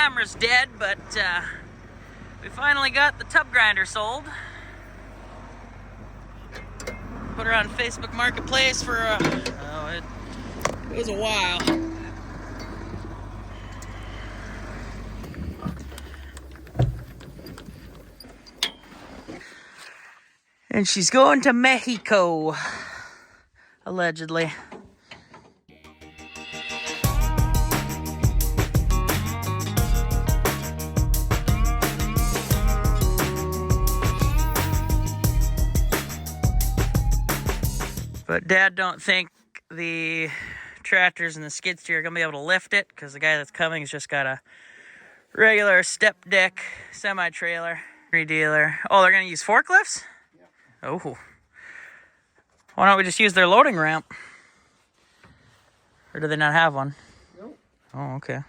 camera's dead, but we finally got the tub grinder sold. Put her on Facebook Marketplace for it was a while. And she's going to Mexico, allegedly. But Dad don't think the tractors and the skid steer are going to be able to lift it because the guy that's coming has just got a regular step deck semi-trailer dealer. Oh, they're going to use forklifts? Yeah. Oh. Why don't we just use their loading ramp? Or do they not have one? Nope. Oh, okay.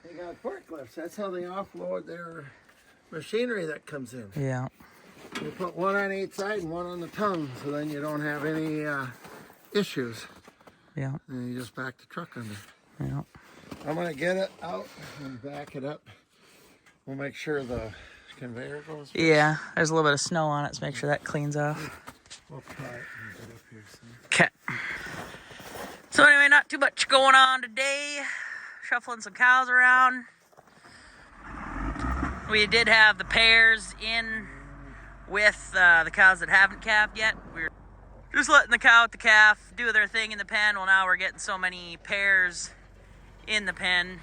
They got forklifts. That's how they offload their machinery that comes in. Yeah. You put one on each side and one on the tongue, so then you don't have any issues. Yeah. And you just back the truck under. Yeah. I'm going to get it out and back it up. We'll make sure the conveyor goes first. Yeah, there's a little bit of snow on it, so make sure that cleans off. We'll cut it and get up here soon. Okay. So anyway, not too much going on today. Shuffling some cows around. We did have the pairs in with the cows that haven't calved yet. We're just letting the cow with the calf do their thing in the pen. Well, now we're getting so many pairs in the pen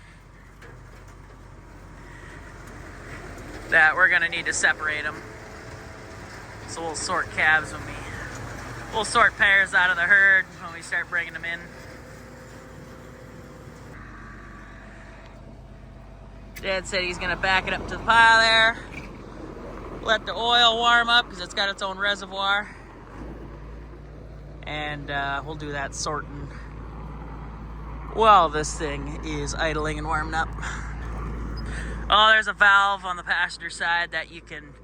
that we're gonna need to separate them. So we'll sort calves we'll sort pairs out of the herd when we start bringing them in. Dad said he's gonna back it up to the pile there. Let the oil warm up because it's got its own reservoir. And we'll do that sorting while this thing is idling and warming up. Oh, there's a valve on the passenger side that you can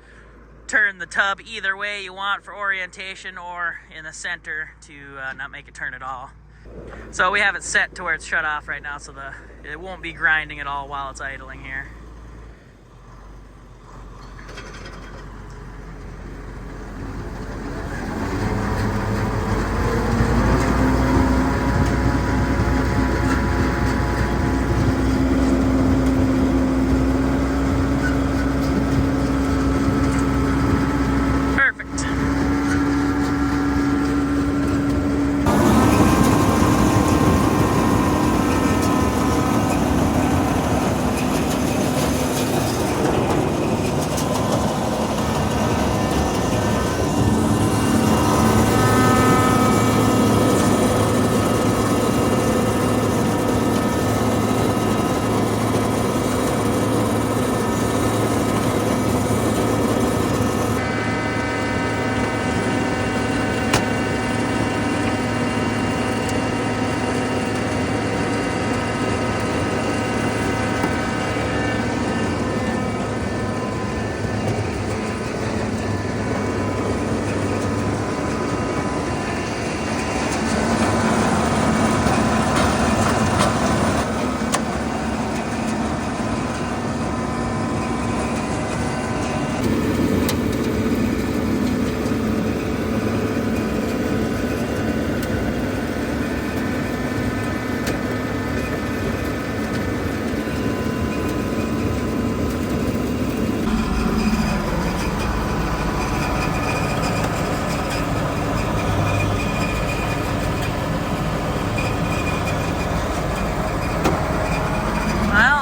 turn the tub either way you want for orientation or in the center to not make it turn at all. So we have it set to where it's shut off right now so it won't be grinding at all while it's idling here.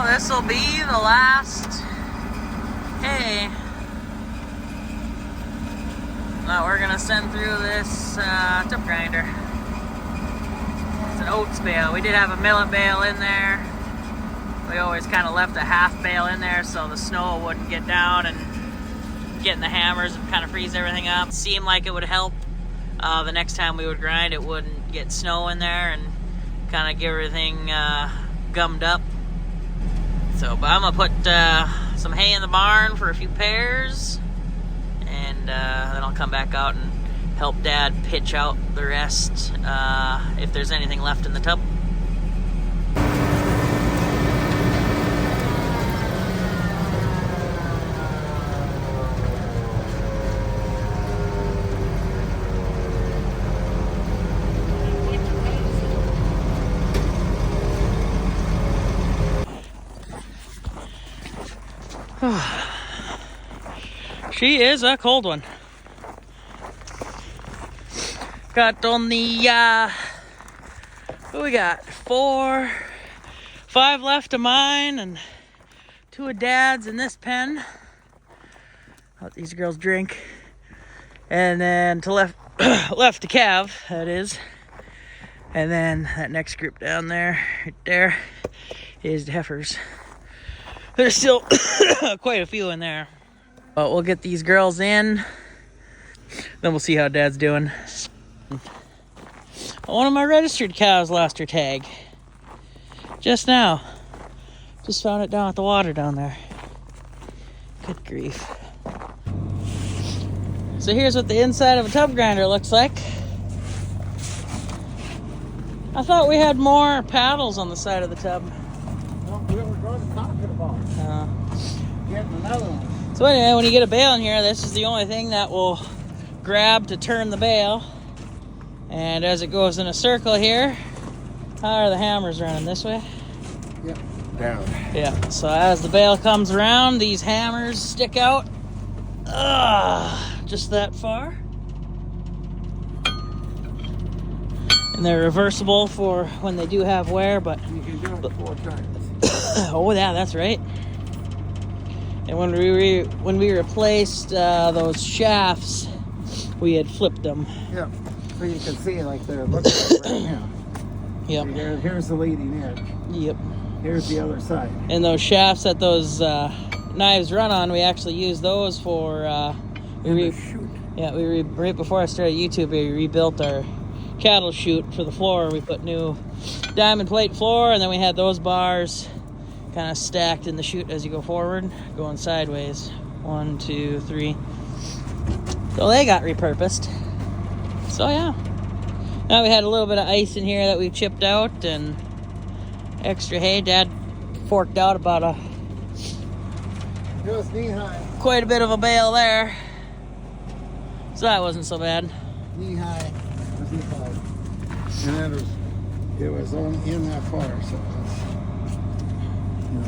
This will be the last hay that we're gonna send through this tub grinder. It's an oats bale. We did have a millet bale in there. We always kind of left a half bale in there so the snow wouldn't get down and get in the hammers and kind of freeze everything up. It seemed like it would help. The next time we would grind, it wouldn't get snow in there and kind of get everything gummed up. So, but I'm gonna put some hay in the barn for a few pairs, and then I'll come back out and help Dad pitch out the rest if there's anything left in the tub. She is a cold one. Got only, what we got? 5 left of mine and 2 of Dad's in this pen. Let these girls drink. And then to left the calve, that is. And then that next group down there, right there, is the heifers. There's still quite a few in there. But we'll get these girls in. Then we'll see how Dad's doing. One of my registered cows lost her tag. Just now. Just found it down at the water down there. Good grief. So here's what the inside of a tub grinder looks like. I thought we had more paddles on the side of the tub. Well, we were going to talk about getting another one. So anyway, when you get a bale in here, this is the only thing that will grab to turn the bale. And as it goes in a circle here, how are the hammers running? This way? Yep. Down. Yeah. So as the bale comes around, these hammers stick out. Just that far. And they're reversible for when they do have wear, but You can do it 4 times. oh yeah, that's right. And when we replaced those shafts, we had flipped them. Yep. So you can see like they're looking at right now. Yep. Here's the leading edge. Yep. Here's the other side. And those shafts that those knives run on, we actually use those for Shoot. yeah, right before I started YouTube, we rebuilt our cattle chute for the floor. We put new diamond plate floor, and then we had those bars kind of stacked in the chute as you go forward, going sideways. 1, 2, 3. So they got repurposed. So yeah. Now we had a little bit of ice in here that we chipped out and extra hay. Dad forked out about It was knee high. quite a bit of a bale there. So that wasn't so bad. Knee high. Was knee high. And then it was only in that far, so it was,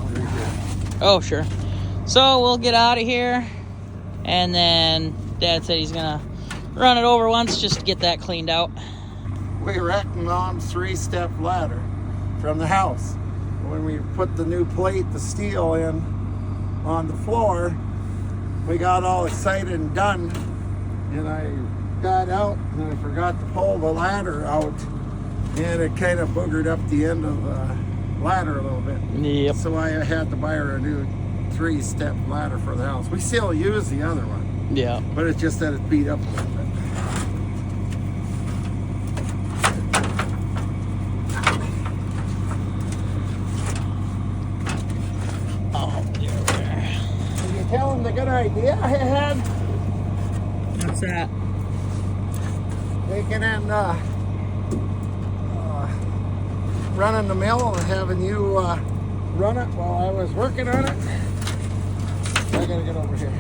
very good. Oh, sure. So we'll get out of here. And then Dad said he's going to run it over once just to get that cleaned out. We reckoned on 3-step ladder from the house. When we put the new plate, the steel in on the floor, we got all excited and done. And I got out and I forgot to pull the ladder out. And it kind of boogered up the end of the ladder a little bit. Yep. So I had to buy her a new 3-step ladder for the house. We still use the other one. Yeah. But it's just that it's beat up a little bit. Oh, there. Did you tell him the good idea I had? What's that? Taking in running the mill and having you run it while I was working on it. I gotta get over here.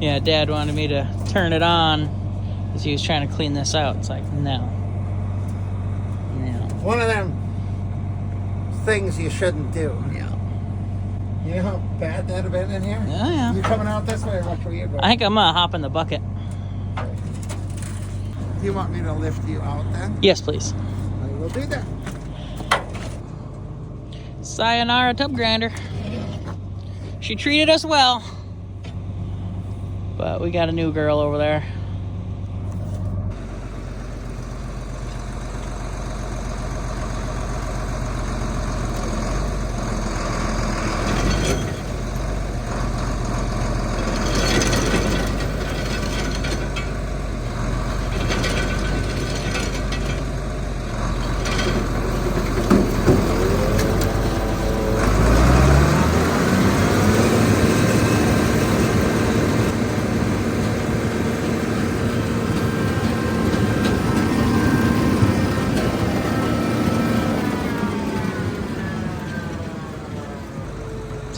Yeah, Dad wanted me to turn it on because he was trying to clean this out. It's like, no. No. One of them things you shouldn't do. Yeah. You know how bad that'd have been in here? Yeah, yeah. You coming out this way or which way you going? I think I'm going to hop in the bucket. Do you want me to lift you out then? Yes, please. I will do that. Sayonara tub grinder. She treated us well. But we got a new girl over there.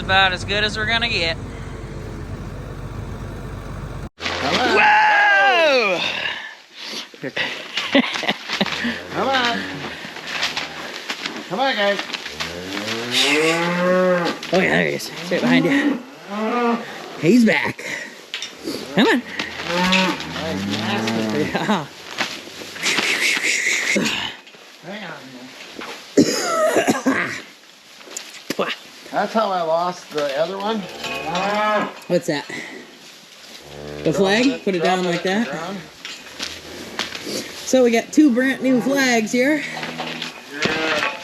About as good as we're gonna get. Whoa! Come on. Come on, guys. Oh yeah, there he is. It's right behind you. He's back. Come on. Nasty. Yeah. Hang on. That's how I lost the other one. What's that? The flag? Put it down like that. So we got 2 brand new flags here.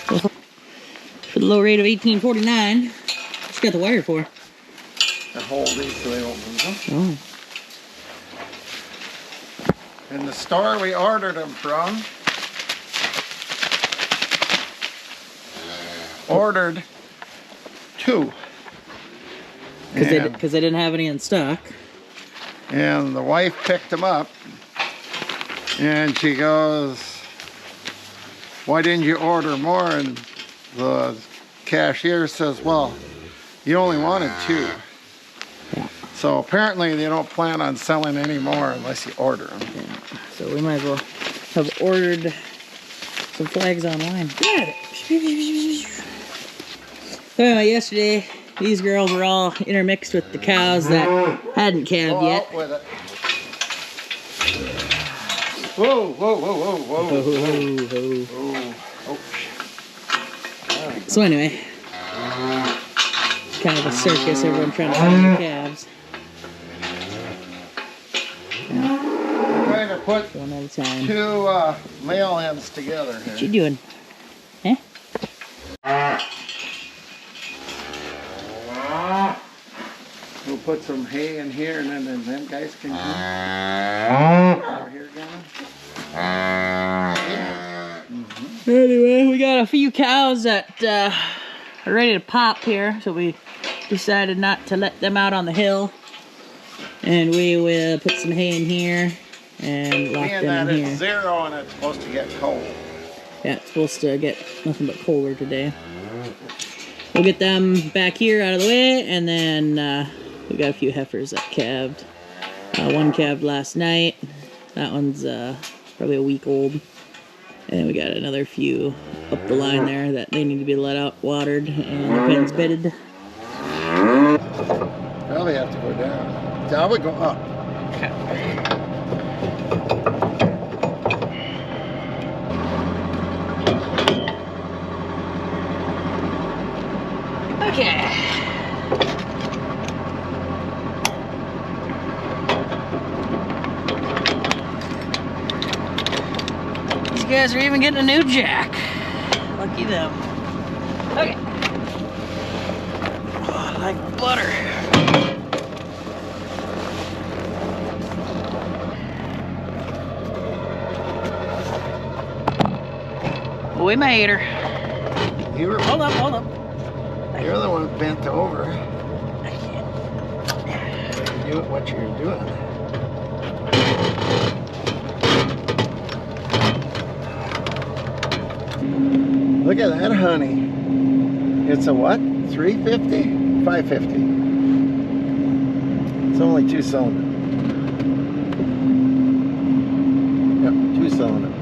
For the low rate of $18.49. What you got the wire for? To hold these so they don't move them. Oh. In the store we ordered them from, ordered 2. Because they didn't have any in stock. And the wife picked them up and she goes, why didn't you order more? And the cashier says, well, you only wanted 2. So apparently they don't plan on selling any more unless you order them. Yeah. So we might as well have ordered some flags online. Good. So anyway, yesterday these girls were all intermixed with the cows that hadn't calved yet. Out with it. Whoa, whoa, whoa, whoa, whoa. Ho. So anyway, kind of a circus, everyone trying to find their calves. We're going to put One at a time. 2 male hens together here. What you doing? Huh? We'll put some hay in here and then them guys can come over here, Gannon. Anyway, we got a few cows that are ready to pop here, so we decided not to let them out on the hill. And we will put some hay in here and lock Being them that in it's here. 0 and it's supposed to get cold. Yeah, it's supposed to get nothing but colder today. We'll get them back here out of the way, and then we got a few heifers that calved. One calved last night. That one's probably a week old. And we got another few up the line there that they need to be let out, watered, and the pen's bedded. Probably have to go down. So I would go up. Okay. These guys are even getting a new jack. Lucky them. Okay. Oh, like butter. We made her. You were, Hold up. you're the one bent over. I can't. Do what you're doing. Look at that honey. It's a what? 350? 550. It's only 2-cylinder. Yep, 2-cylinder.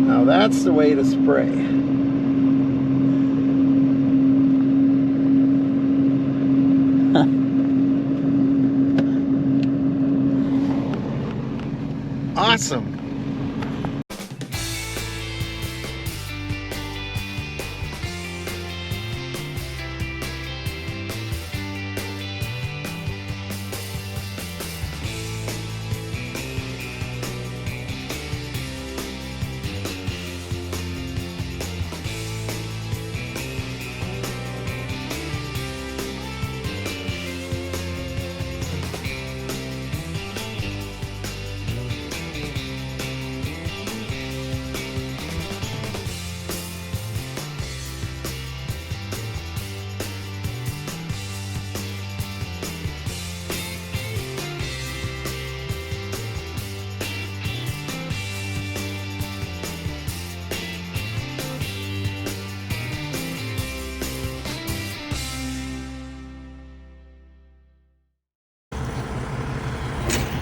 Now that's the way to spray. Awesome.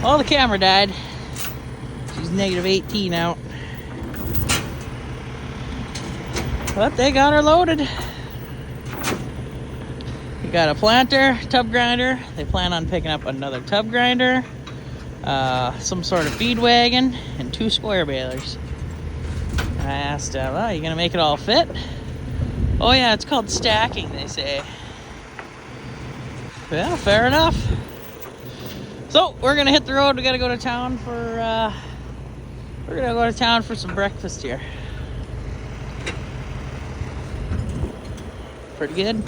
Well, the camera died. She's negative 18 out. But they got her loaded. Got a planter, tub grinder. They plan on picking up another tub grinder, some sort of feed wagon, and 2 square balers. And I asked, well, are you gonna make it all fit? Oh yeah, it's called stacking, they say. Well, fair enough. So we're gonna hit the road. We gotta go to town for some breakfast here. Pretty good.